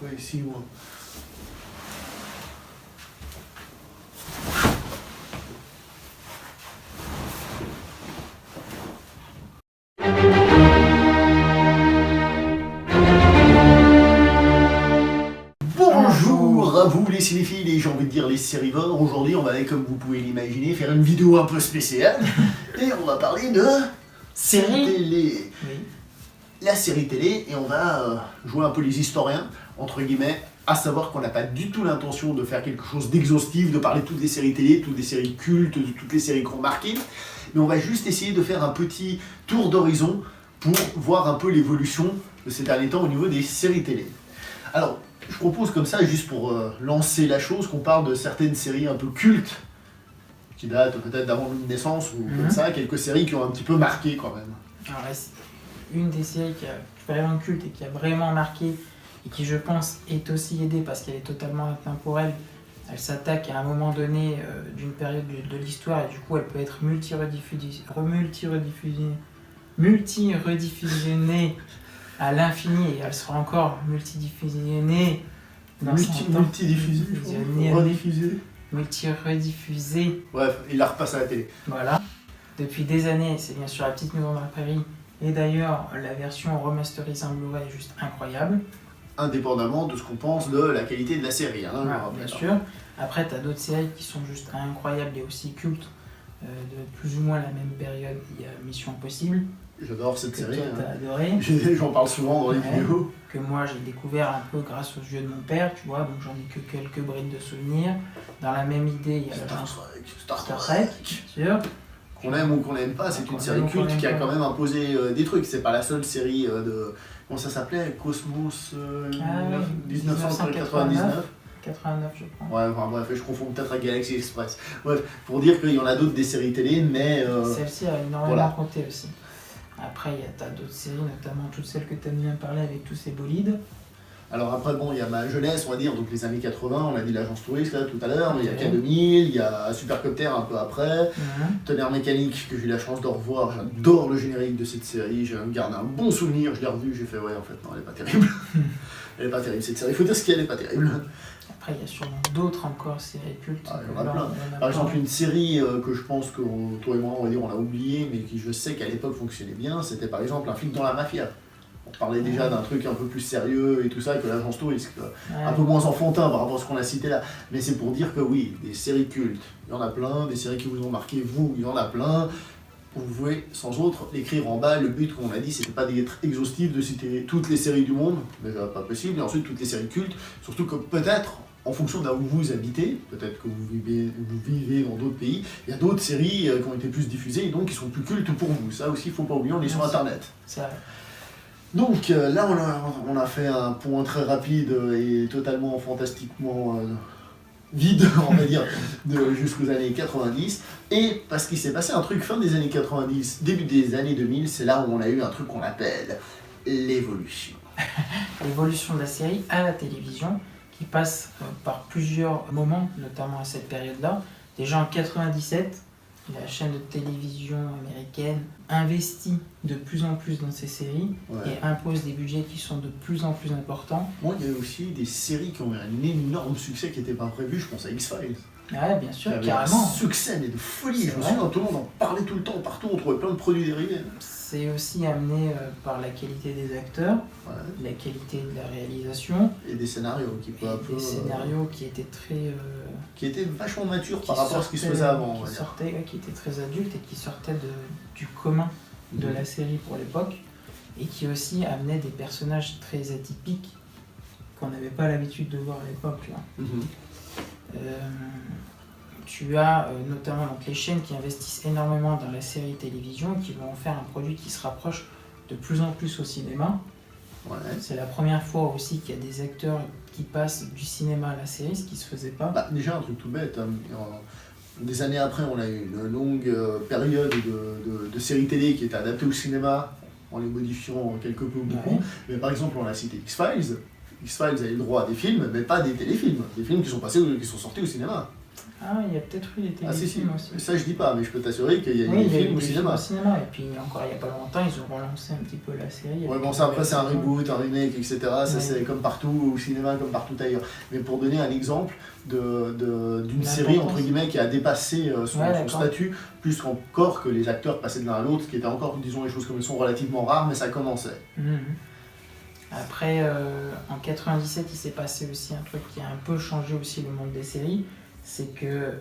Ouais, ici, moi. Bonjour à vous les cinéphiles et j'ai envie de dire les sérivores. Aujourd'hui on va, comme vous pouvez l'imaginer, faire une vidéo un peu spéciale et on va parler de série télé. Oui. La série télé, et on va jouer un peu les historiens, entre guillemets, à savoir qu'on n'a pas du tout l'intention de faire quelque chose d'exhaustif, de parler de toutes les séries télé, toutes les séries cultes, de toutes les séries qu'on marqué, mais on va juste essayer de faire un petit tour d'horizon pour voir un peu l'évolution de ces derniers temps au niveau des séries télé. Alors, je propose comme ça, juste pour lancer la chose, qu'on parle de certaines séries un peu cultes, qui datent peut-être d'avant notre naissance, ou comme ça, quelques séries qui ont un petit peu marqué quand même. Alors, une des séries qui est vraiment culte et qui a vraiment marqué, et qui je pense est aussi aidée parce qu'elle est totalement intemporelle, elle s'attaque à un moment donné d'une période de l'histoire, et du coup elle peut être multi-rediffusée à l'infini, et elle sera encore multidiffusée dans multi-rediffusée. Bref, il la repasse à la télé. Voilà. Depuis des années, c'est bien sûr La Petite Maison dans la Prairie, et d'ailleurs la version remasterisée en Blu-ray est juste incroyable. Indépendamment de ce qu'on pense de la qualité de la série. Hein, voilà, bien sûr. Après, tu as d'autres séries qui sont juste incroyables et aussi cultes, de plus ou moins la même période. Il y a Mission Impossible. J'adore cette série. Toi, t'as adoré. J'en parle souvent dans les vidéos. Que moi, j'ai découvert un peu grâce aux yeux de mon père, tu vois, donc j'en ai que quelques bribes de souvenirs. Dans la même idée, il y a Star Trek, bien sûr. Qu'on aime ou qu'on n'aime pas, c'est une série culte qui a quand même imposé des trucs. C'est pas la seule série de... Comment ça s'appelait? Cosmos 1999. 89, je crois. Ouais, enfin bref, je confonds peut-être avec Galaxy Express. Ouais, pour dire qu'il y en a d'autres des séries télé, mais... Celle-ci a énormément compté aussi. Après, t'as d'autres séries, notamment toutes celles que tu aimes bien parler avec tous ces bolides. Alors après, bon, il y a ma jeunesse, on va dire, donc les années 80, on a dit l'Agence Touriste là tout à l'heure, mais il y a K2000, il y a Supercopter un peu après, Tonnerre Mécanique, que j'ai eu la chance de revoir, j'adore le générique de cette série, j'ai gardé un bon souvenir, je l'ai revu, j'ai fait ouais, en fait, non, elle est pas terrible. Elle est pas terrible cette série, il faut dire ce qu'elle est pas terrible. Après, il y a sûrement d'autres encore séries cultes. Ah, il y en a plein. Par exemple, une série que je pense que toi et moi, on va dire, on a oublié, mais qui je sais qu'à l'époque fonctionnait bien, c'était par exemple Un flic dans la mafia. On parlait déjà d'un truc un peu plus sérieux et tout ça, que l'Agence Touriste, un peu moins enfantin par rapport à ce qu'on a cité là. Mais c'est pour dire que oui, des séries cultes, il y en a plein, des séries qui vous ont marqué, vous, il y en a plein. Vous pouvez sans autre l'écrire en bas. Le but, comme on a dit, c'était pas d'être exhaustif, de citer toutes les séries du monde, déjà pas possible, et ensuite toutes les séries cultes, surtout que peut-être, en fonction de là où vous habitez, peut-être que vous vivez dans d'autres pays, il y a d'autres séries qui ont été plus diffusées et donc qui sont plus cultes pour vous. Ça aussi, il faut pas oublier, on est sur Internet. C'est vrai. Donc là, on a fait un point très rapide et totalement fantastiquement vide, on va dire, jusqu'aux années 90. Et parce qu'il s'est passé un truc fin des années 90, début des années 2000, c'est là où on a eu un truc qu'on appelle l'évolution. L'évolution de la série à la télévision, qui passe par plusieurs moments, notamment à cette période-là. Déjà en 97, la chaîne de télévision américaine investit de plus en plus dans ces séries et impose des budgets qui sont de plus en plus importants. Bon, il y a aussi des séries qui ont eu un énorme succès qui n'était pas prévu, je pense à X-Files. Ouais, bien sûr, carrément. Un succès, mais de folie. Je me souviens, tout le monde en parlait tout le temps, partout, on trouvait plein de produits dérivés. C'est aussi amené par la qualité des acteurs, la qualité de la réalisation. Et des scénarios qui peu à peu... Des scénarios qui étaient très... qui étaient vachement matures par rapport à ce qui se faisait avant. Qui étaient très adultes et qui sortaient du commun de la série pour l'époque. Et qui aussi amenaient des personnages très atypiques qu'on n'avait pas l'habitude de voir à l'époque. Tu as notamment donc, les chaînes qui investissent énormément dans la série télévision et qui vont en faire un produit qui se rapproche de plus en plus au cinéma. C'est la première fois aussi qu'il y a des acteurs qui passent du cinéma à la série, ce qui ne se faisait pas. Déjà un truc tout bête, des années après on a eu une longue période de séries télé qui étaient adaptées au cinéma en les modifiant quelque peu ou beaucoup. Mais par exemple on a cité X-Files. X-Files avait le droit à des films, mais pas des téléfilms. Des films qui sont sortis au cinéma. Ah, il y a peut-être eu des Ah si, si, téléfilms aussi. ça je dis pas, mais je peux t'assurer qu'il y a eu Oui, des il y a eu films au des cinéma. films au cinéma. Et puis encore il n'y a pas longtemps, ils ont relancé un petit peu la série. Ouais, avec bon, ça après c'est un une version. reboot, un remake, etc. Ça Ouais. c'est comme partout au cinéma, comme partout ailleurs. Mais pour donner un exemple d'une série, L'importance. entre guillemets, qui a dépassé son Ouais, d'accord. statut, plus encore que les acteurs passaient de l'un à l'autre, ce qui était encore, disons les choses comme elles sont, relativement rare, mais ça commençait. Mhm. Après, en 97, il s'est passé aussi un truc qui a un peu changé aussi le monde des séries. C'est que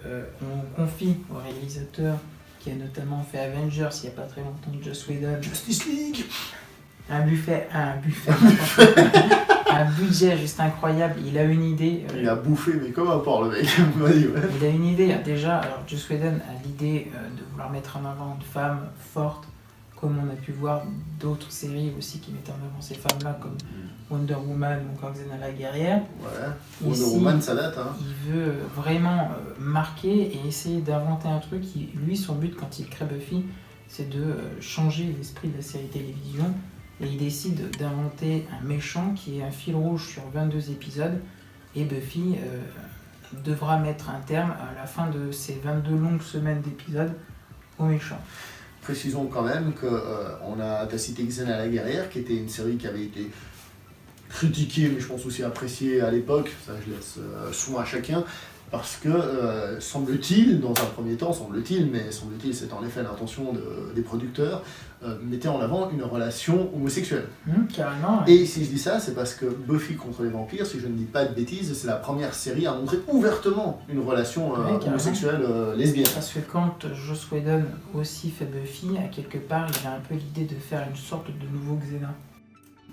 on confie au réalisateur qui a notamment fait Avengers il n'y a pas très longtemps, Joss Whedon, Justice League. un budget juste incroyable. Il a une idée. Il a bouffé, mais comme un porc le mec. Vas-y, ouais. Il a une idée. Déjà, alors Joss Whedon a l'idée de vouloir mettre en avant une femme forte, comme on a pu voir d'autres séries aussi qui mettaient en avant ces femmes-là, comme Wonder Woman ou encore Xena la guerrière. Ouais. Wonder Ici, Woman, ça date, hein. Il veut vraiment marquer et essayer d'inventer un truc. Lui, son but quand il crée Buffy, c'est de changer l'esprit de la série télévision. Et il décide d'inventer un méchant qui est un fil rouge sur 22 épisodes. Et Buffy devra mettre un terme à la fin de ces 22 longues semaines d'épisodes au méchant. Précisons quand même que t'as cité Xena la guerrière, qui était une série qui avait été critiquée, mais je pense aussi appréciée à l'époque, ça je laisse soin à chacun, parce que semble-t-il, dans un premier temps, mais semble-t-il c'est en effet l'intention des producteurs, mettait en avant une relation homosexuelle. Carrément. Et si je dis ça, c'est parce que Buffy contre les vampires, si je ne dis pas de bêtises, c'est la première série à montrer ouvertement une relation homosexuelle lesbienne. Parce que quand Joss Whedon aussi fait Buffy, à quelque part, il a un peu l'idée de faire une sorte de nouveau Xena.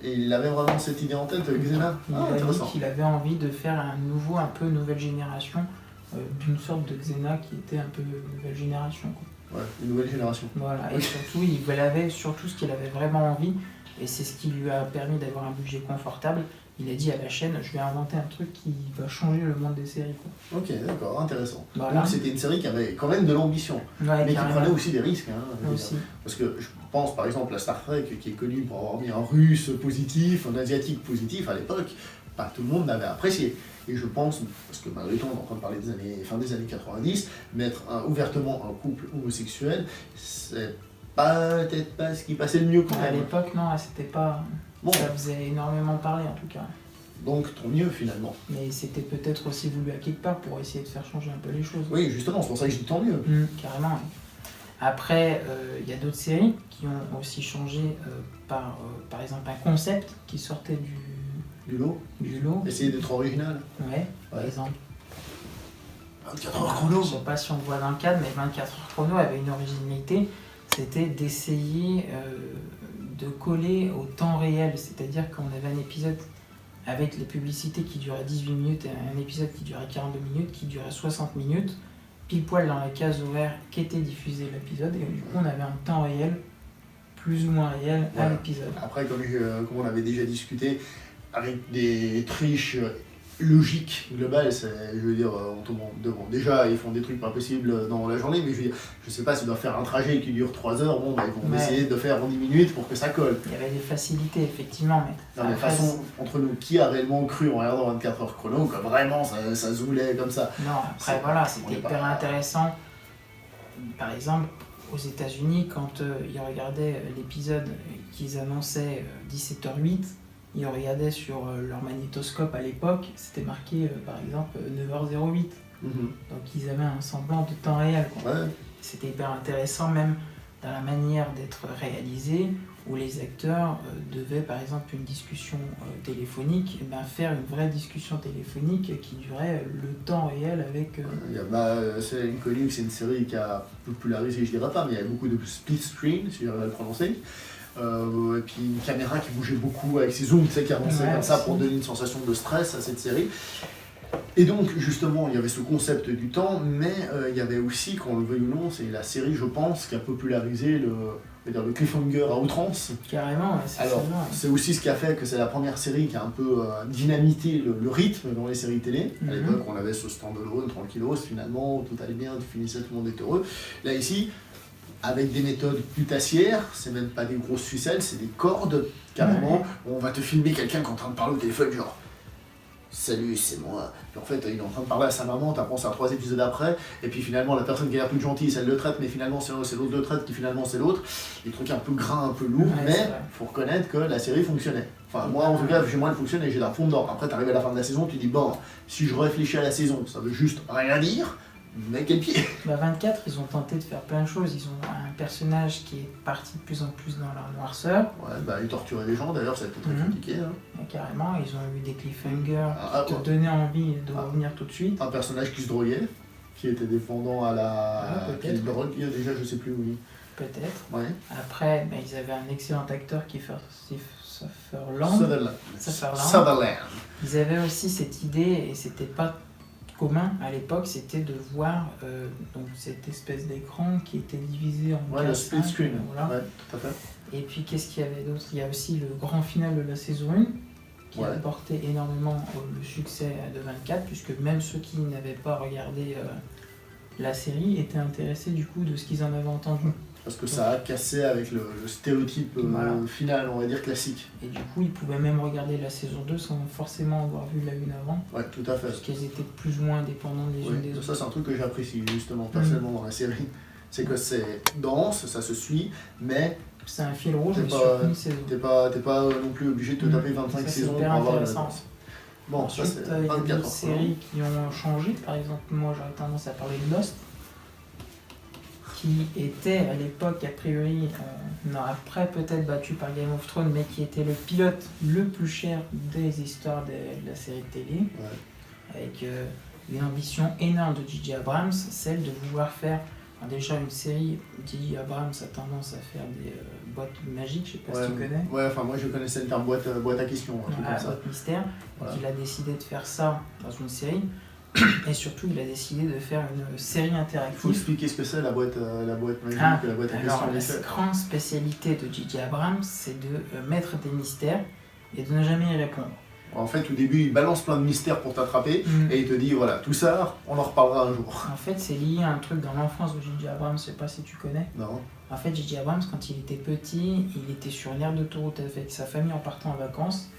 Et il avait vraiment cette idée en tête, Xena. Il a dit qu'il avait envie de faire un nouveau, un peu nouvelle génération, d'une sorte de Xena qui était un peu nouvelle génération, quoi. Ouais, une nouvelle génération. Voilà, et surtout, il avait surtout ce qu'il avait vraiment envie, et c'est ce qui lui a permis d'avoir un budget confortable. Il a dit à la chaîne, je vais inventer un truc qui va changer le monde des séries, quoi. Ok, d'accord, intéressant. Voilà. Donc c'était une série qui avait quand même de l'ambition, Ouais, mais qui carrément. prenait aussi des risques. Hein, Aussi. parce que je pense par exemple à Star Trek, qui est connu pour avoir mis un russe positif, un asiatique positif à l'époque, pas tout le monde n'avait apprécié. Et je pense, parce que malgré tout on est en train de parler fin des années 90, mettre ouvertement un couple homosexuel, c'est peut-être pas ce qui passait le mieux quand À même. l'époque, non, c'était pas... Bon. Ça faisait énormément parler, en tout cas. Donc tant mieux finalement. Mais c'était peut-être aussi voulu à quelque part pour essayer de faire changer un peu les choses. Oui, justement, c'est pour ça que je dis tant mieux. Carrément. Oui. Après, il y a d'autres séries qui ont aussi changé par exemple, un concept qui sortait Du lot. Essayer d'être original. Ouais, par exemple. 24 heures chrono. Je sais pas si on le voit dans le cadre, mais 24 heures chrono avait une originalité, c'était d'essayer de coller au temps réel. C'est-à-dire qu'on avait un épisode avec les publicités qui duraient 18 minutes et un épisode qui durait 42 minutes, qui durait 60 minutes, pile poil dans la case horaire qu'était diffusé l'épisode, et du coup on avait un temps réel, plus ou moins réel, à l'épisode. Après, comme on avait déjà discuté, avec des triches logiques globales, je veux dire, on tombe devant. Déjà, ils font des trucs pas possibles dans la journée, mais je veux dire, je sais pas, s'ils doivent faire un trajet qui dure 3 heures, bon, bah, ils vont essayer de faire en 10 minutes pour que ça colle. Il y avait des facilités, effectivement, mais... Non, mais de toute façon, entre nous, qui a réellement cru en regardant 24 heures chrono que vraiment ça zoulait comme ça? Non, après voilà, c'était hyper intéressant. Par exemple, aux États-Unis, quand ils regardaient l'épisode qu'ils annonçaient 17h08, ils regardaient sur leur magnétoscope à l'époque, c'était marqué par exemple 9h08. Donc ils avaient un semblant de temps réel, quoi. Ouais. C'était hyper intéressant, même dans la manière d'être réalisé, où les acteurs devaient, par exemple, une discussion téléphonique, faire une vraie discussion téléphonique qui durait le temps réel avec... C'est inconnu, c'est une série qui a popularisé, je dirais pas, mais il y avait beaucoup de split screen, si j'arrive à le prononcer. Et puis une caméra qui bougeait beaucoup avec ses zooms, tu sais, qui avançait comme ça pour donner une sensation de stress à cette série. Et donc, justement, il y avait ce concept du temps, mais il y avait aussi, qu'on le veuille ou non, c'est la série, je pense, qui a popularisé le cliffhanger à outrance. Carrément, alors, c'est aussi ce qui a fait que c'est la première série qui a un peu dynamité le rythme dans les séries télé. À l'époque, on avait ce stand-alone, tranquillos, finalement, tout allait bien, tu finissais, tout le monde était heureux. Là, ici, avec des méthodes putassières, c'est même pas des grosses ficelles, c'est des cordes, carrément. On va te filmer quelqu'un qui est en train de parler au téléphone, genre... salut, c'est moi. Puis en fait, il est en train de parler à sa maman, t'apprends ça 3 épisodes après, et puis finalement, la personne qui a l'air toute gentille, c'est elle le traite, mais finalement, c'est l'autre le traite, qui finalement, c'est l'autre. Des trucs un peu gras, un peu lourds, Ouais, mais faut reconnaître que la série fonctionnait. Enfin, moi, en tout cas, chez moi, elle fonctionne et j'ai la fond d'or. Après, t'arrives à la fin de la saison, tu dis, bon, si je réfléchis à la saison, ça veut juste rien dire, mais quel pied. 24, ils ont tenté de faire plein de choses. Ils ont un personnage qui est parti de plus en plus dans la noirceur. Ouais, bah, ils torturaient des gens, d'ailleurs, ça a été très compliqué. Hein. Et carrément, ils ont eu des cliffhangers qui te ouais. donnaient envie de revenir tout de suite. Un personnage qui se droguait, qui était défendant à la... peut-être. Quelle drogue, déjà, je sais plus où. Peut-être. Ouais. Après, ils avaient un excellent acteur qui est Sutherland. Sutherland. Ils avaient aussi cette idée, et c'était pas commun à l'époque, c'était de voir donc cette espèce d'écran qui était divisé en le split screen. Voilà. Ouais, tout à fait. Et puis qu'est-ce qu'il y avait d'autre? Il y a aussi le grand final de la saison 1 qui a apporté énormément le succès de 24, puisque même ceux qui n'avaient pas regardé la série étaient intéressés du coup de ce qu'ils en avaient entendu. Parce que ça a cassé avec le stéréotype final, on va dire, classique. Et du coup, ils pouvaient même regarder la saison 2 sans forcément avoir vu la une avant. Ouais, tout à fait. Parce qu'elles étaient plus ou moins dépendantes les unes des autres. Ça, c'est un truc que j'apprécie justement personnellement dans la série. C'est que c'est dense, ça se suit, mais c'est un fil rouge, mais sur une saison. T'es pas non plus obligé de te taper 25 saisons pour avoir la danse. Bon, ensuite, ça c'est il y a 24 d'autres séries qui ont changé. Par exemple, moi j'aurais tendance à parler de Lost, qui était à l'époque, a priori, après peut-être battu par Game of Thrones, mais qui était le pilote le plus cher des histoires de la série de télé, avec une ambition énorme de J.J. Abrams, celle de vouloir faire déjà une série. J.J. Abrams a tendance à faire des boîtes magiques, je sais pas si tu connais. Ouais, enfin moi je connaissais le terme boîte à questions, un truc comme ça. Boîte mystère. Donc il a décidé de faire ça dans une série. Et surtout, il a décidé de faire une série interactive. Il faut expliquer ce que c'est la boîte magique, la boîte à questions. Alors, la grande spécialité de J.J. Abrams, c'est de mettre des mystères et de ne jamais y répondre. En fait, au début, il balance plein de mystères pour t'attraper et il te dit voilà, tout ça, on en reparlera un jour. En fait, c'est lié à un truc dans l'enfance de J.J. Abrams, je sais pas si tu connais. Non. En fait, J.J. Abrams, quand il était petit, il était sur une aire d'autoroute avec sa famille en partant en vacances.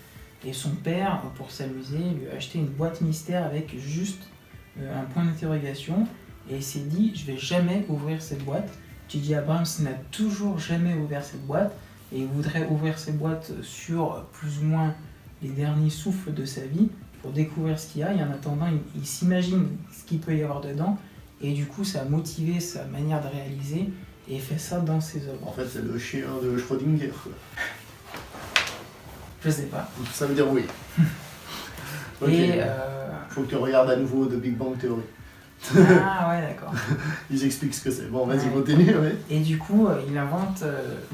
Et son père, pour s'amuser, lui a acheté une boîte mystère avec juste un point d'interrogation. Et il s'est dit, je vais jamais ouvrir cette boîte. J.J. Abrams n'a toujours jamais ouvert cette boîte. Et il voudrait ouvrir cette boîte sur plus ou moins les derniers souffles de sa vie pour découvrir ce qu'il y a. Et en attendant, il s'imagine ce qu'il peut y avoir dedans. Et du coup, ça a motivé sa manière de réaliser. Et il fait ça dans ses œuvres. En fait, c'est le chien de Schrödinger. Je sais pas. Ça veut dire oui. Okay. Et faut que tu regardes à nouveau The Big Bang Theory. Ah ouais, d'accord. Ils expliquent ce que c'est. Bon, vas-y, continue. Ouais. Et du coup, il invente,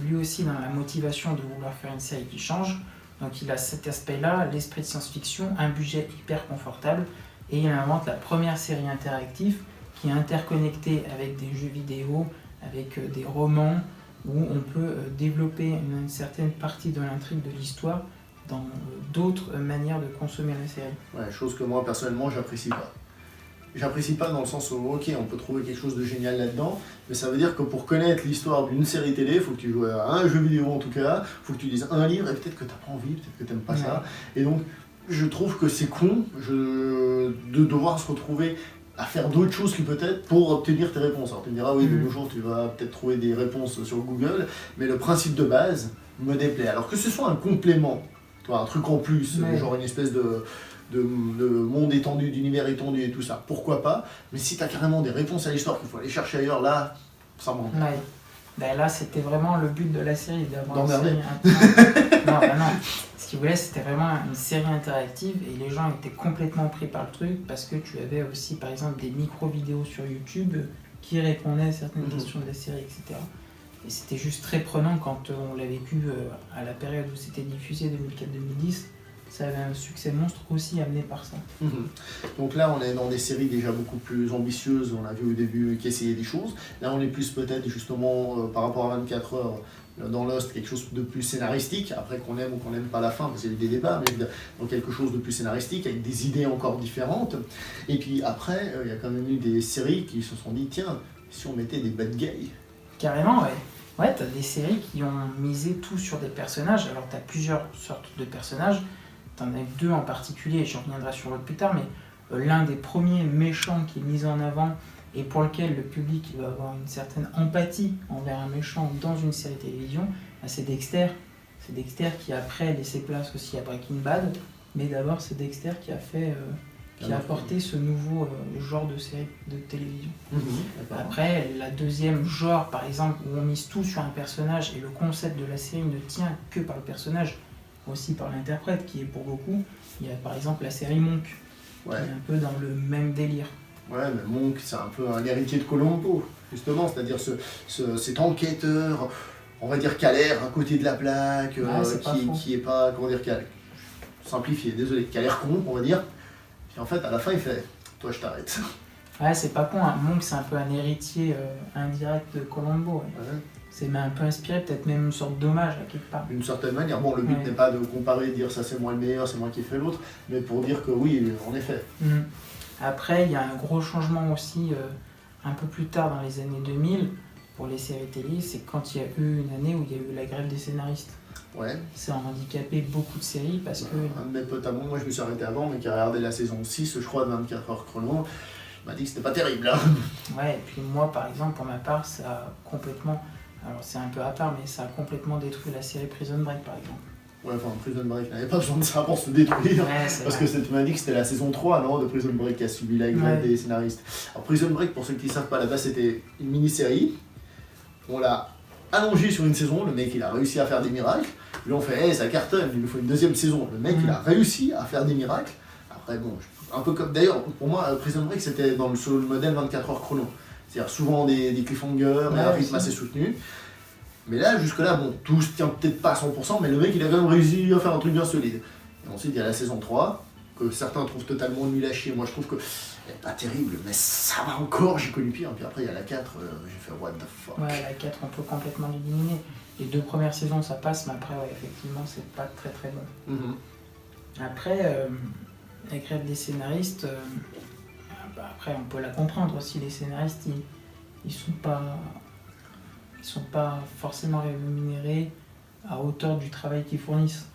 lui aussi, dans la motivation de vouloir faire une série qui change. Donc il a cet aspect-là, l'esprit de science-fiction, un budget hyper confortable. Et il invente la première série interactive qui est interconnectée avec des jeux vidéo, avec des romans, où on peut développer une certaine partie de l'intrigue de l'histoire dans d'autres manières de consommer la série. Ouais, chose que moi personnellement j'apprécie pas. J'apprécie pas dans le sens où ok, on peut trouver quelque chose de génial là-dedans, mais ça veut dire que pour connaître l'histoire d'une série télé, il faut que tu joues à un jeu vidéo en tout cas, il faut que tu lises un livre et peut-être que t'as pas envie, peut-être que t'aimes pas ça. Et donc je trouve que c'est con de devoir se retrouver à faire d'autres choses que peut-être pour obtenir tes réponses. Alors tu me diras oui, de nos jours tu vas peut-être trouver des réponses sur Google, mais le principe de base me déplaît. Alors que ce soit un complément, un truc en plus, genre une espèce de monde étendu, d'univers étendu et tout ça, pourquoi pas, mais si tu as carrément des réponses à l'histoire qu'il faut aller chercher ailleurs, là, ça manque. Ouais. Ben là, c'était vraiment le but de la série, d'avoir une série non, ce qu'ils voulaient, c'était vraiment une série interactive et les gens étaient complètement pris par le truc parce que tu avais aussi, par exemple, des micro-vidéos sur YouTube qui répondaient à certaines questions de la série, etc. Et c'était juste très prenant quand on l'a vécu à la période où c'était diffusé, 2004-2010. Ça avait un succès monstre aussi amené par ça. Donc là, on est dans des séries déjà beaucoup plus ambitieuses, on a vu au début qui essayaient des choses. Là, on est plus peut-être justement par rapport à 24 heures dans Lost, quelque chose de plus scénaristique, après qu'on aime ou qu'on n'aime pas la fin, parce qu'il y a eu des débats, mais dans quelque chose de plus scénaristique, avec des idées encore différentes. Et puis après, il y a quand même eu des séries qui se sont dit, tiens, si on mettait des bad guys. Carrément, ouais. Ouais, t'as des séries qui ont misé tout sur des personnages. Alors t'as plusieurs sortes de personnages. t'en as deux en particulier, j'y reviendrai sur l'autre plus tard, mais l'un des premiers méchants qui est mis en avant et pour lequel le public va avoir une certaine empathie envers un méchant dans une série télévision, c'est Dexter. C'est Dexter qui a après laissé place aussi à Breaking Bad, mais d'abord c'est Dexter qui a fait... qui a apporté ce nouveau genre de série de télévision. Après, la deuxième genre, par exemple, où on mise tout sur un personnage et le concept de la série ne tient que par le personnage, aussi par l'interprète, qui est pour beaucoup, il y a par exemple la série Monk, qui est un peu dans le même délire. Ouais, mais Monk, c'est un peu un héritier de Columbo, justement, c'est-à-dire cet enquêteur, on va dire, qui a l'air à côté de la plaque, qui est pas, comment dire, simplifié, désolé, qui a l'air con, on va dire. Puis en fait, à la fin, il fait « Toi, je t'arrête ». Ouais, c'est pas con, hein. Monk, c'est un peu un héritier indirect de Columbo. Ouais. C'est un peu inspiré, peut-être même une sorte d'hommage à quelque part. D'une certaine manière. Bon, le but n'est pas de comparer, de dire ça c'est moi le meilleur, c'est moi qui ai fait l'autre, mais pour dire que oui, en effet. Après, il y a un gros changement aussi, un peu plus tard dans les années 2000, pour les séries télé, c'est quand il y a eu une année où il y a eu la grève des scénaristes. Ouais. Ça a handicapé beaucoup de séries parce que... Un de mes potes à moi je me suis arrêté avant, mais qui a regardé la saison 6, je crois, de 24 heures chrono, m'a dit que c'était pas terrible. Hein. Ouais, et puis moi, par exemple, pour ma part, ça a complètement... Alors c'est un peu à part, mais ça a complètement détruit la série Prison Break, par exemple. Ouais, enfin, Prison Break n'avait pas besoin de ça pour se détruire. Ouais, parce que tu m'as dit que c'était la saison 3, non, de Prison Break qui a subi la grève des scénaristes. Alors Prison Break, pour ceux qui ne savent pas, là-bas, c'était une mini-série. On l'a allongé sur une saison, le mec il a réussi à faire des miracles. Puis on fait, hey, ça cartonne, il nous faut une deuxième saison. Le mec il a réussi à faire des miracles. Après, bon, un peu comme. D'ailleurs, pour moi, Prison Break c'était dans le modèle 24 heures chrono. C'est-à-dire souvent des cliffhangers, un rythme assez soutenu. Mais là, jusque-là, bon, tout se tient peut-être pas à 100%, mais le mec il a quand même réussi à faire un truc bien solide. Et ensuite, il y a la saison 3, que certains trouvent totalement nul à chier. Moi je trouve que. Elle est pas terrible, mais ça va encore, j'ai connu pire. Puis après, il y a la 4, j'ai fait what the fuck. Ouais, la 4, on peut complètement l'éliminer. Les 2 premières saisons, ça passe, mais après, ouais, effectivement, c'est pas très très bon. Après, la grève des scénaristes, après, on peut la comprendre aussi. Les scénaristes, ils sont pas forcément rémunérés à hauteur du travail qu'ils fournissent.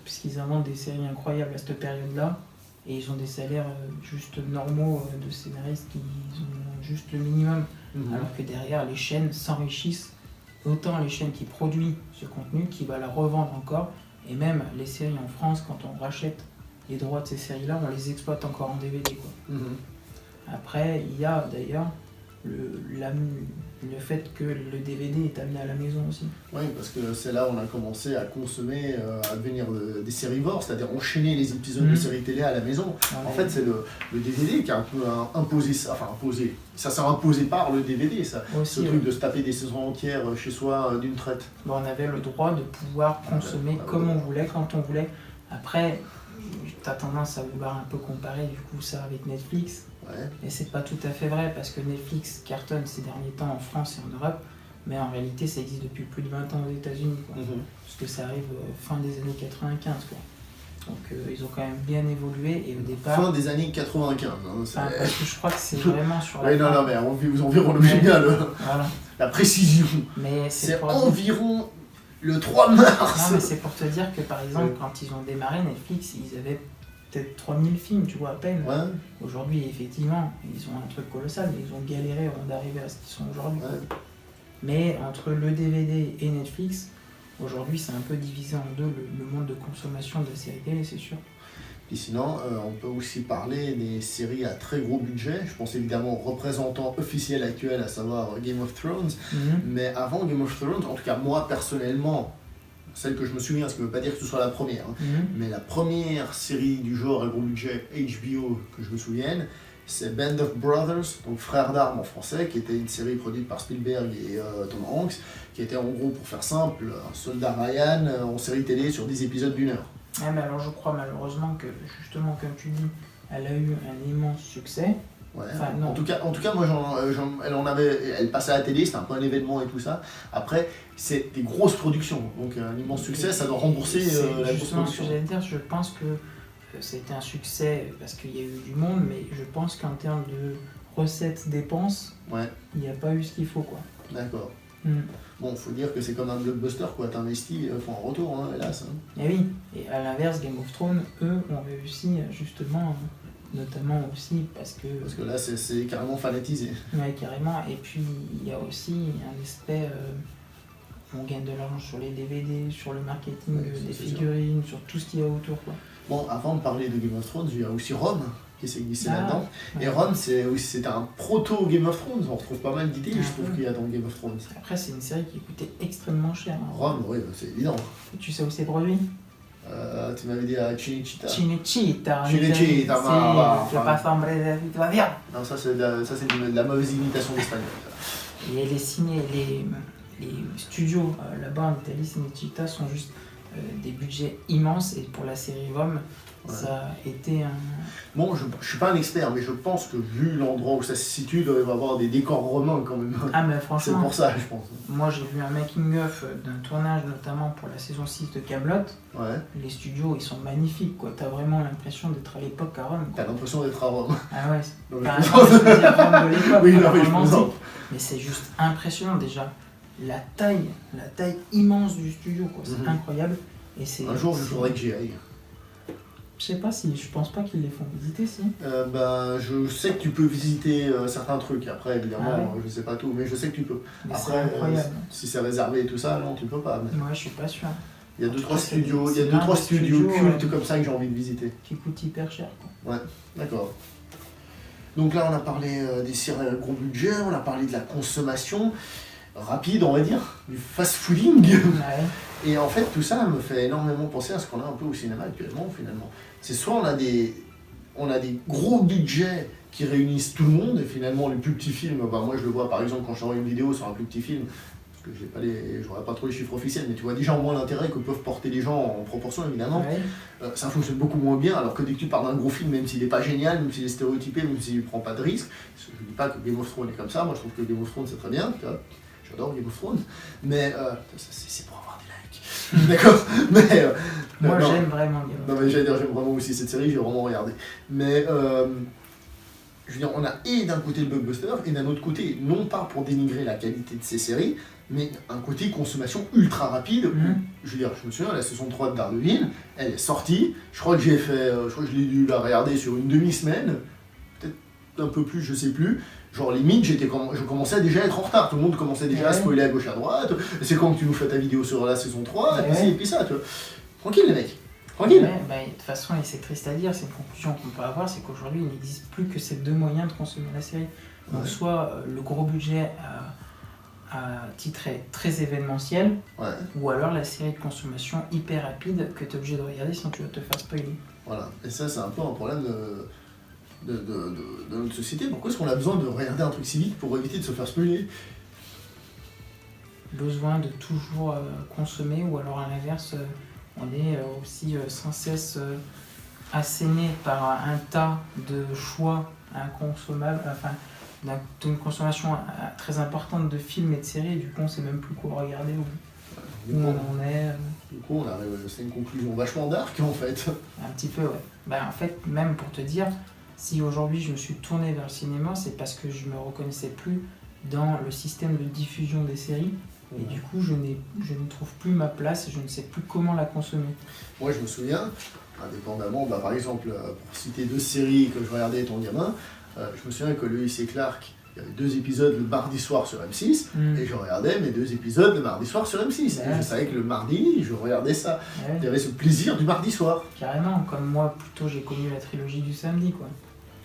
Puisqu'ils inventent des séries incroyables à cette période-là. Et ils ont des salaires juste normaux de scénaristes qui ont juste le minimum. Alors que derrière, les chaînes s'enrichissent. Autant les chaînes qui produisent ce contenu, qui va la revendre encore. Et même les séries en France, quand on rachète les droits de ces séries-là, on les exploite encore en DVD. Quoi. Après, il y a d'ailleurs le fait que le DVD est amené à la maison aussi. Oui, parce que c'est là où on a commencé à consommer, à devenir des sérivores, c'est-à-dire enchaîner les épisodes de séries télé à la maison. En fait, c'est le DVD qui a un peu imposé ça, enfin imposé, ça s'est imposé par le DVD, ça. Aussi, ce truc de se taper des saisons entières chez soi d'une traite. Bon, on avait le droit de pouvoir consommer comme on voulait, quand on voulait. Après, t'as tendance à vouloir un peu comparer du coup ça avec Netflix. Et c'est pas tout à fait vrai parce que Netflix cartonne ces derniers temps en France et en Europe, mais en réalité ça existe depuis plus de 20 ans aux États-Unis. Parce que ça arrive fin des années 95. Quoi. Donc ils ont quand même bien évolué et au départ. Fin des années 95. Parce que je crois que c'est vraiment sur la. Oui, non, mais vous environ le génial. Voilà. La précision. Mais c'est environ le 3 mars. Non, mais c'est pour te dire que par exemple, quand ils ont démarré Netflix, ils avaient peut-être 3000 films, tu vois, à peine. Aujourd'hui, effectivement, ils ont un truc colossal, mais ils ont galéré avant d'arriver à ce qu'ils sont aujourd'hui. Mais entre le DVD et Netflix, aujourd'hui, c'est un peu divisé en deux le monde de consommation de séries télé, c'est sûr. Et sinon, on peut aussi parler des séries à très gros budget. Je pense évidemment au représentant officiel actuel, à savoir Game of Thrones. Mais avant Game of Thrones, en tout cas moi personnellement, celle que je me souviens, ce qui ne veut pas dire que ce soit la première, mais la première série du genre à gros budget HBO que je me souvienne, c'est Band of Brothers, donc Frères d'armes en français, qui était une série produite par Spielberg et Tom Hanks, qui était en gros, pour faire simple, un soldat Ryan en série télé sur 10 épisodes d'1 heure. Mais alors je crois malheureusement que, justement, comme tu dis, elle a eu un immense succès. Enfin, en tout cas, moi, elle passait à la télé, c'était un peu un événement et tout ça. Après, c'est des grosses productions, donc un immense succès, ça doit rembourser la grosse production. Ce que j'allais dire, je pense que c'était un succès parce qu'il y a eu du monde, mais je pense qu'en termes de recettes, dépenses, il n'y a pas eu ce qu'il faut, quoi. D'accord. Bon, faut dire que c'est comme un blockbuster, quoi. T'investis, faut un retour, hein, hélas. Hein. Et oui, et à l'inverse, Game of Thrones, eux, ont réussi justement, notamment aussi parce que... Parce que là, c'est carrément fanatisé. Ouais, carrément. Et puis, il y a aussi un aspect... on gagne de l'argent sur les DVD, sur le marketing des figurines, sur tout ce qu'il y a autour, quoi. Bon, avant de parler de Game of Thrones, il y a aussi Rome qui s'est glissé là-dedans. Ouais. Et Rome, c'était un proto Game of Thrones. On retrouve pas mal d'idées, je trouve, qu'il y a dans Game of Thrones. Après, c'est une série qui coûtait extrêmement cher. Hein. Rome, oui, c'est évident. Et tu sais où c'est produit? Tu m'avais dit à Cinecittà. Cinecittà. Cinecittà, tu vas pas sembler, tu vas bien. Non, ça c'est de la mauvaise imitation d'espagnol. Et les studios là-bas en Italie, Cinecittà, sont juste des budgets immenses. Et pour la série Rome, ça a été un... Bon, je suis pas un expert, mais je pense que vu l'endroit où ça se situe, il doit y avoir des décors romains quand même. Ah, mais franchement, c'est pour ça, je pense. Moi, j'ai vu un making-of d'un tournage, notamment pour la saison 6 de Kaamelott. Ouais. Les studios, ils sont magnifiques, quoi. T'as vraiment l'impression d'être à l'époque à Rome. T'as l'impression d'être à Rome. Ah ouais, Non, t'as Rome de l'époque. Oui, non, mais je plaisante. Mais c'est juste impressionnant déjà. La taille immense du studio, quoi. C'est incroyable. Et un jour, je voudrais que j'y aille. Je sais pas si, je pense pas qu'ils les font visiter, si. Je sais que tu peux visiter certains trucs. Après, évidemment, je sais pas tout, mais je sais que tu peux. Mais après, c'est incroyable. Si c'est réservé et tout ça, non, tu peux pas. Mais... Moi, je suis pas sûr. Il y a 2-3 studios, cultes comme ça que j'ai envie de visiter. Qui coûtent hyper cher, quoi. Ouais, d'accord. Donc là, on a parlé des séries à gros budget, on a parlé de la consommation rapide, on va dire, du fast-fooding. Ouais. Et en fait, tout ça me fait énormément penser à ce qu'on a un peu au cinéma actuellement, finalement. C'est soit on a des gros budgets qui réunissent tout le monde, et finalement, les plus petits films, moi je le vois par exemple quand je t'envoie une vidéo sur un plus petit film, parce que j'aurais pas trop les chiffres officiels, mais tu vois déjà au moins l'intérêt que peuvent porter les gens en proportion, évidemment. Ouais. Ça fonctionne beaucoup moins bien, alors que dès que tu pars d'un gros film, même s'il est pas génial, même s'il est stéréotypé, même s'il prend pas de risque, je dis pas que Game of Thrones est comme ça, moi je trouve que Game of Thrones c'est très bien, tu vois. J'adore Game of Thrones, mais c'est pour avoir des likes. D'accord. Mais moi j'aime vraiment Game of Thrones. Non mais j'allais dire, j'aime vraiment aussi cette série, j'ai vraiment regardé. Mais je veux dire, on a et d'un côté le blockbuster, et d'un autre côté, non pas pour dénigrer la qualité de ces séries, mais un côté consommation ultra rapide. Je veux dire, je me souviens, la saison 3 de Daredevil, elle est sortie, je crois que je l'ai dû la regarder sur une demi-semaine, peut-être un peu plus, je sais plus. Genre limite, je commençais déjà à être en retard, tout le monde commençait déjà à spoiler à gauche à droite, c'est quand que tu nous fais ta vidéo sur la saison 3, et puis ça, tu vois. Tranquille les mecs, tranquille. De toute façon, et c'est triste à dire, c'est une conclusion qu'on peut avoir, c'est qu'aujourd'hui il n'existe plus que ces deux moyens de consommer la série. Donc soit le gros budget à titre très événementiel, ou alors la série de consommation hyper rapide que tu es obligé de regarder sinon tu vas te faire spoiler. Voilà, et ça c'est un peu un problème de notre société. Pourquoi est-ce qu'on a besoin de regarder un truc si vite pour éviter de se faire spoiler? Besoin de toujours consommer, ou alors à l'inverse, on est aussi sans cesse asséné par un tas de choix inconsommables, enfin d'une consommation très importante de films et de séries, et du coup on sait même plus quoi regarder où on en est. Du coup, c'est une conclusion vachement dark en fait. Un petit peu, ouais. En fait, même pour te dire, si aujourd'hui je me suis tourné vers le cinéma, c'est parce que je me reconnaissais plus dans le système de diffusion des séries. Et du coup, je ne trouve plus ma place et je ne sais plus comment la consommer. Moi, je me souviens, indépendamment, par exemple, pour citer 2 séries que je regardais étant gamin, je me souviens que Lois et Clark, il y avait 2 épisodes le mardi soir sur M6, et je regardais mes 2 épisodes le mardi soir sur M6. Et je savais que le mardi, je regardais ça. Il y avait ce plaisir du mardi soir. Carrément, comme moi, plutôt j'ai connu la trilogie du samedi, quoi.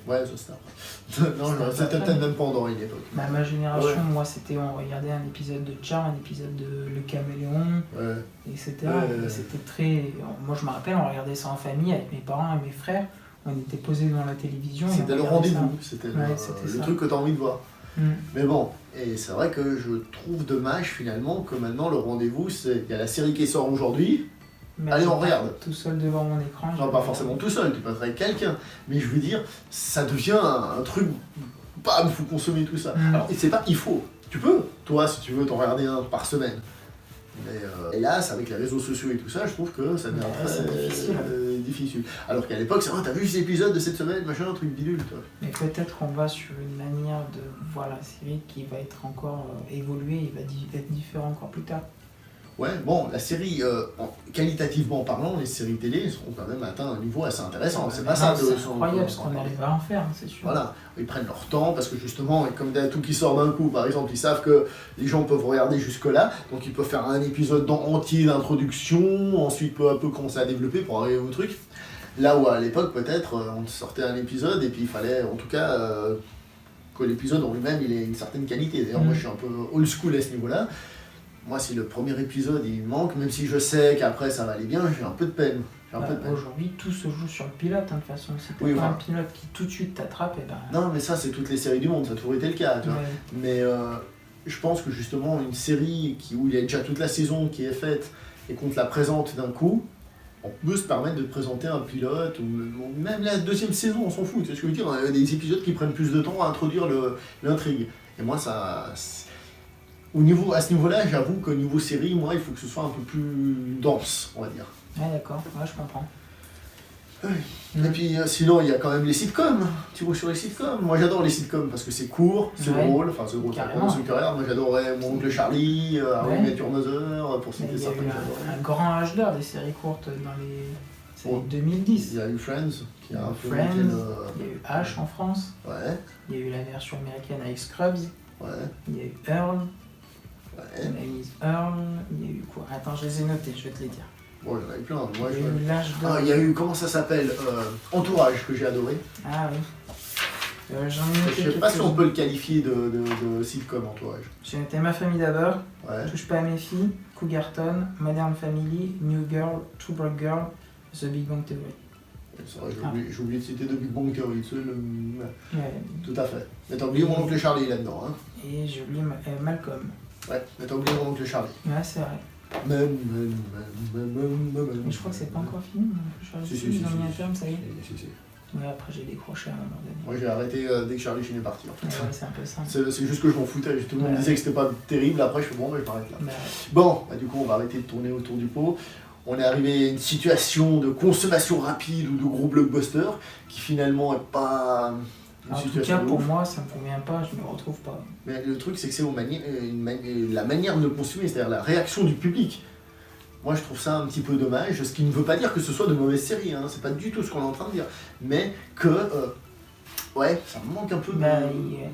Ouais, ça c'était après. Non, c'était peut-être même pas endormi à l'époque. Ma génération, moi, c'était, on regardait un épisode de Charme, un épisode de Le Caméléon, etc. Et c'était très... Moi, je me rappelle, on regardait ça en famille avec mes parents et mes frères. On était posés devant la télévision. C'était le rendez-vous, c'était le truc que tu as envie de voir. Mais bon, et c'est vrai que je trouve dommage finalement que maintenant le rendez-vous, il y a la série qui sort aujourd'hui. Allez, on regarde. Tout seul devant mon écran. Non, pas forcément tout seul, tu peux être avec quelqu'un. Mais je veux dire, ça devient un truc. Bam, il faut consommer tout ça. Alors, c'est pas il faut. Tu peux, toi, si tu veux, t'en regarder un par semaine. Mais hélas, avec les réseaux sociaux et tout ça, je trouve que ça devient très difficile. Alors qu'à l'époque, c'est vrai, t'as vu cet épisode de cette semaine, machin, un truc bidule, toi. Mais peut-être qu'on va sur une manière de voir la série qui va être encore évoluée, il va être différent encore plus tard. Ouais, bon, la série, qualitativement parlant, les séries télé ont quand même atteint un niveau assez intéressant. C'est pas ça de... C'est incroyable ce qu'on arrive à en faire, c'est sûr. Voilà, ils prennent leur temps parce que justement, comme tout qui sort d'un coup, par exemple, ils savent que les gens peuvent regarder jusque-là, donc ils peuvent faire un épisode entier d'introduction, ensuite peu à peu commencer à développer pour arriver au truc. Là où à l'époque, peut-être, on sortait un épisode et puis il fallait en tout cas que l'épisode en lui-même il ait une certaine qualité. D'ailleurs, moi je suis un peu old school à ce niveau-là. Moi, si le premier épisode il manque, même si je sais qu'après ça va aller bien, j'ai un peu de peine. Aujourd'hui, tout se joue sur le pilote, hein, de toute façon. Si t'as pas un pilote qui tout de suite t'attrape, et ben... Non, mais ça, c'est toutes les séries du monde, ça a toujours été le cas, tu vois. Mais je pense que justement, une série où il y a déjà toute la saison qui est faite et qu'on te la présente d'un coup, on peut se permettre de présenter un pilote, ou même la deuxième saison, on s'en fout. Tu sais ce que je veux dire, il y a des épisodes qui prennent plus de temps à introduire l'intrigue. Et moi, ça... à ce niveau-là, j'avoue qu'au niveau série, moi, il faut que ce soit un peu plus dense, on va dire. Ouais, d'accord, ouais, je comprends. Et puis sinon, il y a quand même les sitcoms. Tu vois sur les sitcoms. Moi, j'adore les sitcoms parce que c'est court, c'est drôle. Enfin, c'est drôle, c'est une carrière. Moi, j'adorais Mon oncle Charlie, How I Met Your Mother, pour citer certains. Il y a eu un grand âge d'or des séries courtes dans les années 2010. Il y a eu Friends, qui a un peu Friends, il y a eu H en France. Ouais. Il y a eu la version américaine avec Scrubs. Ouais. Il y a eu Earl. Ouais. Il y a eu Earl. Il y a eu quoi? Attends, je les ai notés, je vais te les dire. Bon, il y en a eu plein. Moi, il y a eu l'âge d'or. Ah, il y a eu, comment ça s'appelle Entourage, que j'ai adoré. Ah oui. Je sais pas si on peut le qualifier de sitcom, Entourage. J'ai noté Ma famille d'abord, Ouais. Touche pas à mes filles, Cougarton, Modern Family, New Girl, Two Broke Girl, The Big Bang Theory. C'est vrai, j'ai oublié de citer The Big Bang Theory, Ouais. tout à fait. Mais t'as oublié Mon oncle Charlie là-dedans, hein. Et j'ai oublié Malcolm. Ouais, mais t'as oublié Mon oncle Charlie. Ouais, c'est vrai. Mais je crois que c'est pas encore fini, Mon oncle Charlie. Si, Ils ont mis un terme, ça y est. Si. Ouais, après j'ai décroché à un moment donné. Moi j'ai arrêté dès que Charlie Sheen est parti en fait. Ouais, c'est un peu ça. C'est juste que je m'en foutais, tout le monde disait que c'était pas terrible, après je fais bon, je m'arrête là. Bon, du coup on va arrêter de tourner autour du pot. On est arrivé à une situation de consommation rapide ou de gros blockbuster qui finalement est pas... En tout cas, pour moi, ça me convient pas, je me retrouve pas. Mais le truc, c'est que c'est la manière de le consommer, c'est-à-dire la réaction du public. Moi, je trouve ça un petit peu dommage, ce qui ne veut pas dire que ce soit de mauvaises séries, hein, c'est pas du tout ce qu'on est en train de dire. Mais que, ouais, ça me manque un peu de...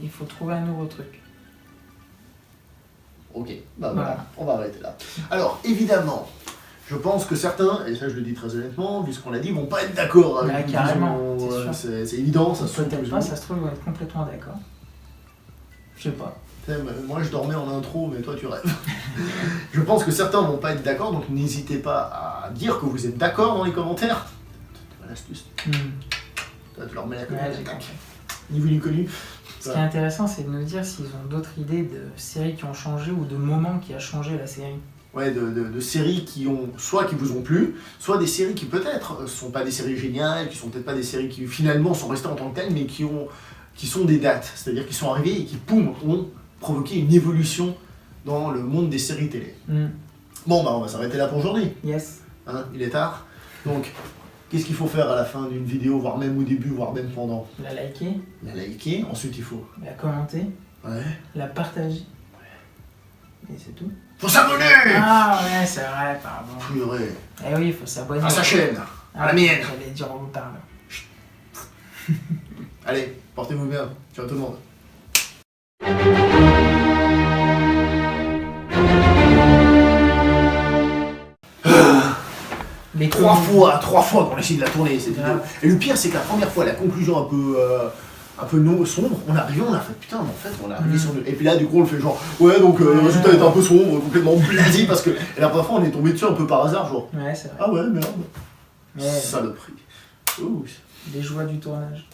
il faut trouver un nouveau truc. Ok, voilà, on va arrêter là. Alors, évidemment, je pense que certains, et ça je le dis très honnêtement, vu ce qu'on a dit, vont pas être d'accord avec nous. Carrément, c'est évident, ça se trouve. Peut-être pas, ça se trouve, ils vont être complètement d'accord. Je sais pas. Moi je dormais en intro, mais toi tu rêves. Je pense que certains vont pas être d'accord, donc n'hésitez pas à dire que vous êtes d'accord dans les commentaires. Tu vois l'astuce. Tu leur mets la commande, ni vu ni connu. Ce qui est intéressant, c'est de nous dire s'ils ont d'autres idées de séries qui ont changé ou de moments qui a changé la série. Ouais, de séries qui vous ont plu, soit des séries qui peut-être sont pas des séries géniales, qui sont peut-être pas des séries qui finalement sont restées en tant que telles, mais qui sont des dates, c'est-à-dire qui sont arrivées et qui, poum, ont provoqué une évolution dans le monde des séries télé. Bon, on va s'arrêter là pour aujourd'hui. Yes. Hein, il est tard. Donc, qu'est-ce qu'il faut faire à la fin d'une vidéo, voire même au début, voire même pendant? La liker. La liker, ensuite il faut... La commenter. Ouais. La partager. Et c'est tout. Faut s'abonner! Ah ouais, c'est vrai, pardon. Purée. Eh oui, il faut s'abonner. À sa chaîne, à la mienne. J'allais dire, on vous parle. Allez, portez-vous bien. Ciao tout le monde. Les trois fois qu'on essaie de la tourner cette vidéo. Et le pire, c'est que la première fois, la conclusion un peu sombre, on a fait putain, mais en fait, on a arrivé sur le... Et puis là, du coup, on le fait genre, ouais, donc le résultat est un peu sombre, complètement blasé, parce que. Et la première fois, on est tombé dessus un peu par hasard, genre. Ouais, c'est vrai. Ah ouais, merde. Mais... Saloperie. Ouh. Les joies du tournage.